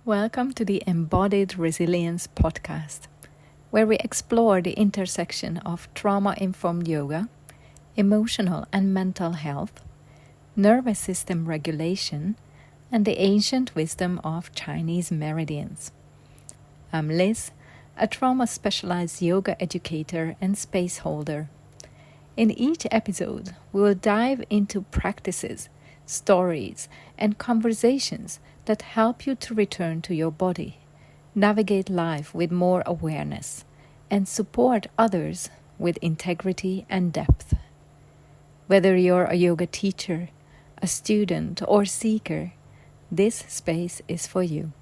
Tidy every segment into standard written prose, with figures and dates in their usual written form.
Welcome to the Embodied Resilience podcast, where we explore the intersection of trauma-informed yoga, emotional and mental health, nervous system regulation, and the ancient wisdom of Chinese meridians. I'm Liz, a trauma-specialized yoga educator and space holder. In each episode, we will dive into practices, stories, and conversations that help you to return to your body, navigate life with more awareness, and support others with integrity and depth. Whether you're a yoga teacher, a student, or seeker, this space is for you.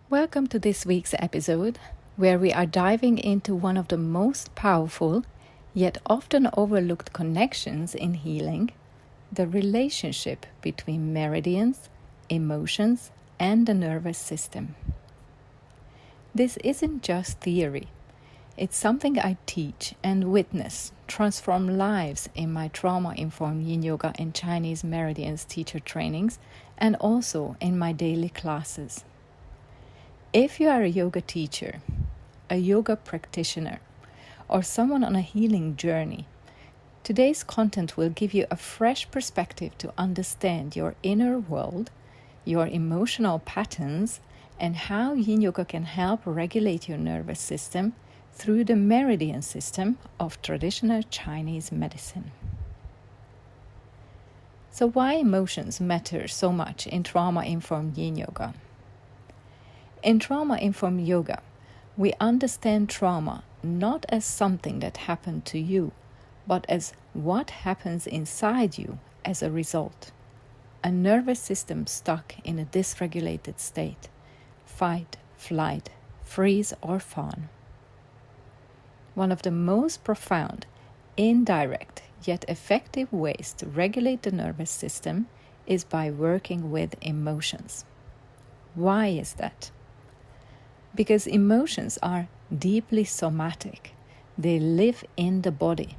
Welcome to this week's episode, where we are diving into one of the most powerful, yet often overlooked connections in healing, the relationship between meridians, emotions, and the nervous system. This isn't just theory. It's something I teach and witness transform lives in my trauma-informed Yin Yoga and Chinese meridians teacher trainings, and also in my daily classes. If you are a yoga teacher, a yoga practitioner, or someone on a healing journey, today's content will give you a fresh perspective to understand your inner world, your emotional patterns, and how Yin Yoga can help regulate your nervous system through the meridian system of traditional Chinese medicine. So why emotions matter so much in trauma-informed Yin Yoga? In trauma-informed yoga, we understand trauma not as something that happened to you, but as what happens inside you as a result. A nervous system stuck in a dysregulated state, fight, flight, freeze, or fawn. One of the most profound, indirect, yet effective ways to regulate the nervous system is by working with emotions. Why is that? Because emotions are deeply somatic. They live in the body.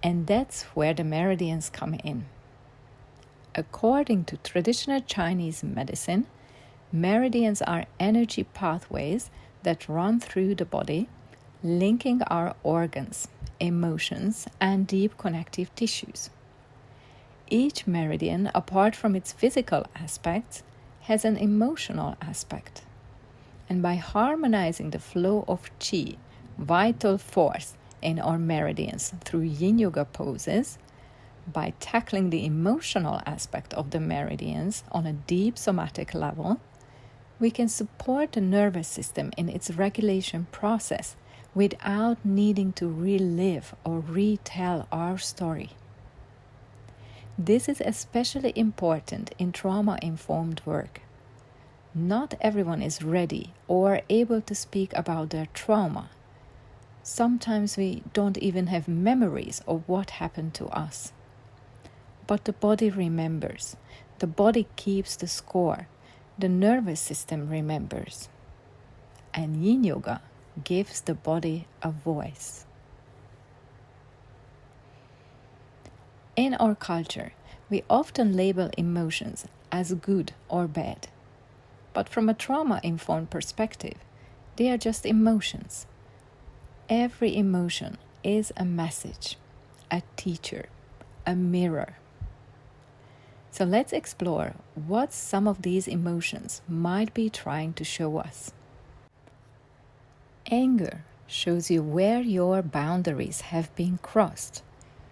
And that's where the meridians come in. According to traditional Chinese medicine, meridians are energy pathways that run through the body, linking our organs, emotions, and deep connective tissues. Each meridian, apart from its physical aspects, has an emotional aspect. And by harmonizing the flow of qi, vital force, in our meridians through Yin Yoga poses, by tackling the emotional aspect of the meridians on a deep somatic level, we can support the nervous system in its regulation process without needing to relive or retell our story. This is especially important in trauma-informed work. Not everyone is ready or able to speak about their trauma. Sometimes we don't even have memories of what happened to us. But the body remembers. The body keeps the score. The nervous system remembers. And Yin Yoga gives the body a voice. In our culture, we often label emotions as good or bad. But from a trauma-informed perspective, they are just emotions. Every emotion is a message, a teacher, a mirror. So let's explore what some of these emotions might be trying to show us. Anger shows you where your boundaries have been crossed,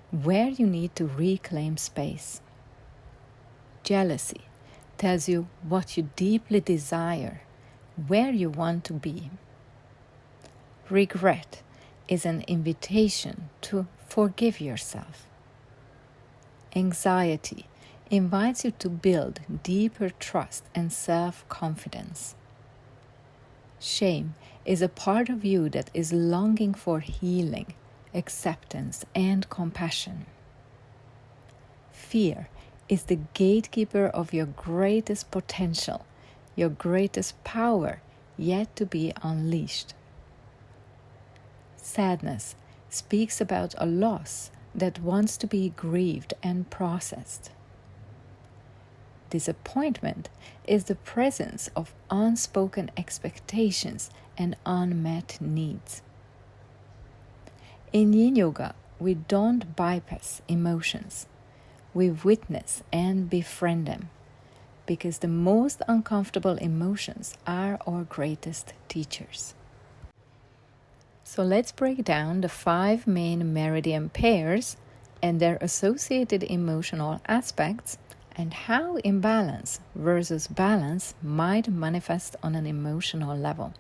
where you need to reclaim space. Jealousy tells you what you deeply desire, where you want to be. Regret is an invitation to forgive yourself. Anxiety invites you to build deeper trust and self-confidence. Shame is a part of you that is longing for healing, acceptance, and compassion. Fear is the gatekeeper of your greatest potential, your greatest power yet to be unleashed. Sadness speaks about a loss that wants to be grieved and processed. Disappointment is the presence of unspoken expectations and unmet needs. In Yin Yoga, we don't bypass emotions. We witness and befriend them, because the most uncomfortable emotions are our greatest teachers. So let's break down the 5 main meridian pairs and their associated emotional aspects, and how imbalance versus balance might manifest on an emotional level.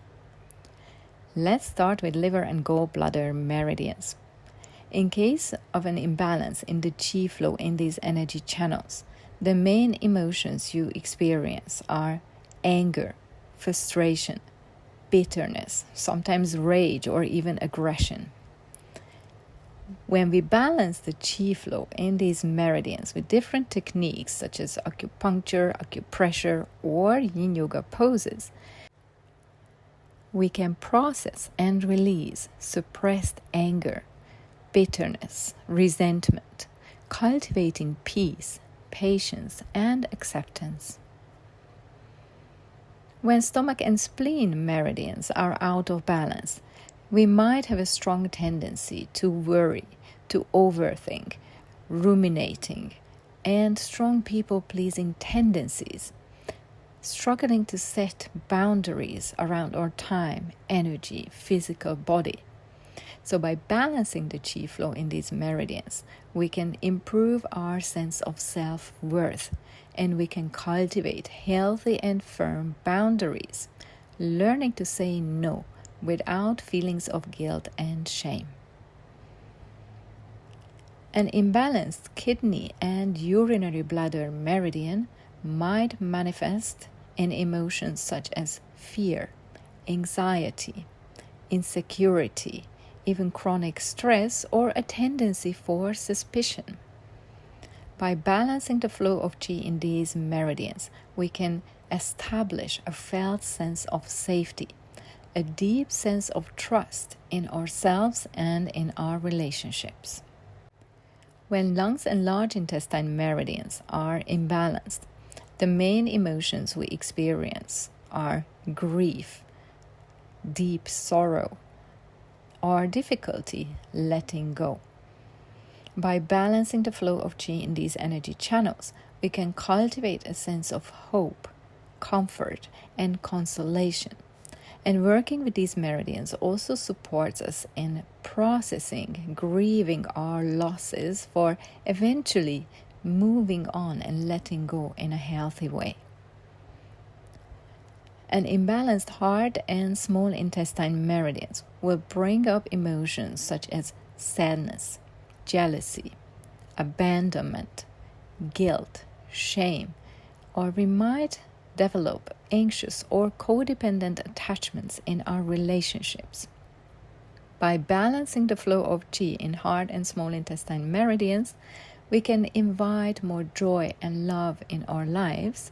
Let's start with liver and gallbladder meridians. In case of an imbalance in the chi flow in these energy channels, the main emotions you experience are anger, frustration, bitterness, sometimes rage or even aggression. When we balance the chi flow in these meridians with different techniques such as acupuncture, acupressure, or yin yoga poses, we can process and release suppressed anger, bitterness, resentment, cultivating peace, patience, and acceptance. When stomach and spleen meridians are out of balance, we might have a strong tendency to worry, to overthink, ruminating, and strong people-pleasing tendencies, struggling to set boundaries around our time, energy, physical body. So by balancing the chi flow in these meridians, we can improve our sense of self-worth, and we can cultivate healthy and firm boundaries, learning to say no without feelings of guilt and shame. An imbalanced kidney and urinary bladder meridian might manifest in emotions such as fear, anxiety, insecurity, even chronic stress, or a tendency for suspicion. By balancing the flow of chi in these meridians, we can establish a felt sense of safety, a deep sense of trust in ourselves and in our relationships. When lungs and large intestine meridians are imbalanced, the main emotions we experience are grief, deep sorrow, or difficulty letting go. By balancing the flow of chi in these energy channels, we can cultivate a sense of hope, comfort, and consolation. And working with these meridians also supports us in processing, grieving our losses for eventually moving on and letting go in a healthy way. An imbalanced heart and small intestine meridians will bring up emotions such as sadness, jealousy, abandonment, guilt, shame, or we might develop anxious or codependent attachments in our relationships. By balancing the flow of chi in heart and small intestine meridians, we can invite more joy and love in our lives,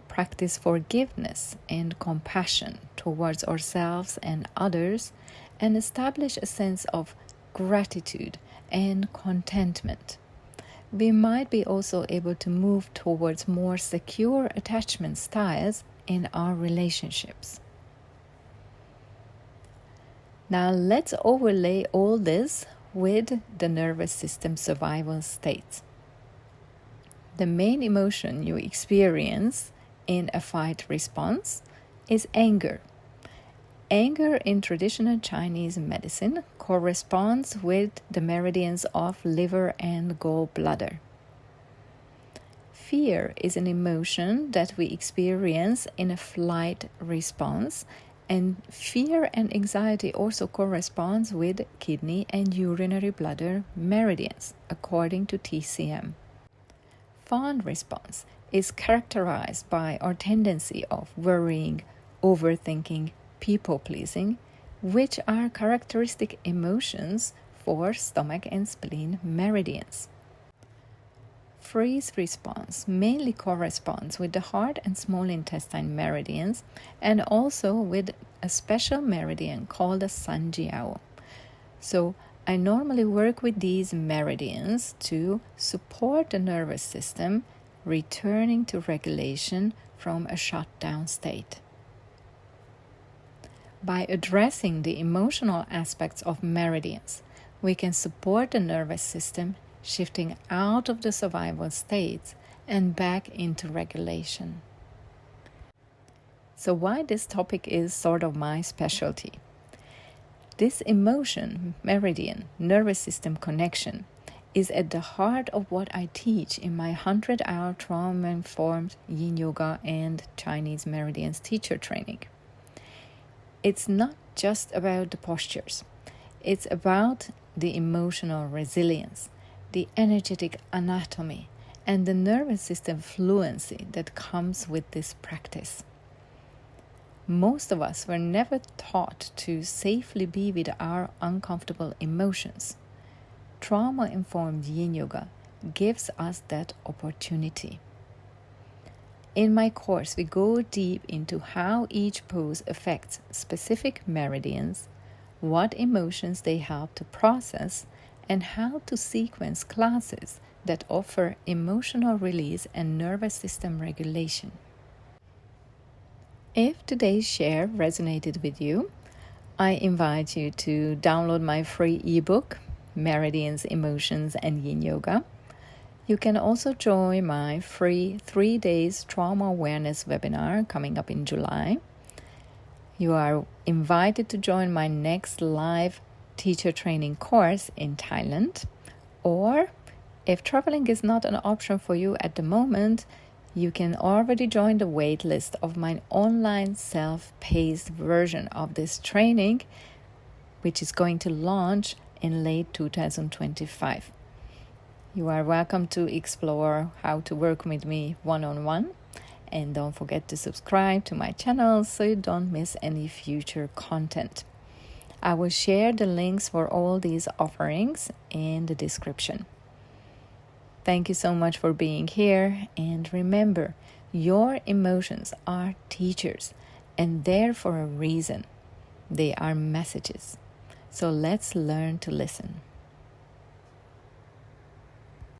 practice forgiveness and compassion towards ourselves and others, and establish a sense of gratitude and contentment. We might be also able to move towards more secure attachment styles in our relationships. Now let's overlay all this with the nervous system survival states. The main emotion you experience in a fight response is anger. Anger in traditional Chinese medicine corresponds with the meridians of liver and gallbladder. Fear is an emotion that we experience in a flight response, and fear and anxiety also corresponds with kidney and urinary bladder meridians, according to TCM. Fawn response is characterized by our tendency of worrying, overthinking, people-pleasing, which are characteristic emotions for stomach and spleen meridians. Freeze response mainly corresponds with the heart and small intestine meridians, and also with a special meridian called the Sanjiao. So I normally work with these meridians to support the nervous system returning to regulation from a shutdown state. By addressing the emotional aspects of meridians, we can support the nervous system, shifting out of the survival states and back into regulation. So why this topic is sort of my specialty? This emotion, meridian, nervous system connection is at the heart of what I teach in my 100-hour trauma-informed Yin Yoga and Chinese meridians teacher training. It's not just about the postures. It's about the emotional resilience, the energetic anatomy, and the nervous system fluency that comes with this practice. Most of us were never taught to safely be with our uncomfortable emotions. Trauma-informed Yin Yoga gives us that opportunity. In my course, we go deep into how each pose affects specific meridians, what emotions they help to process, and how to sequence classes that offer emotional release and nervous system regulation. If today's share resonated with you, I invite you to download my free ebook, Meridians, Emotions, and Yin Yoga. You can also join my free 3 days trauma awareness webinar coming up in July. You are invited to join my next live teacher training course in Thailand. Or if traveling is not an option for you at the moment, you can already join the wait list of my online self-paced version of this training, which is going to launch in late 2025. You are welcome to explore how to work with me one-on-one, and don't forget to subscribe to my channel so you don't miss any future content. I will share the links for all these offerings in the description. Thank you so much for being here, and remember, your emotions are teachers and there for a reason. They are messages. So let's learn to listen.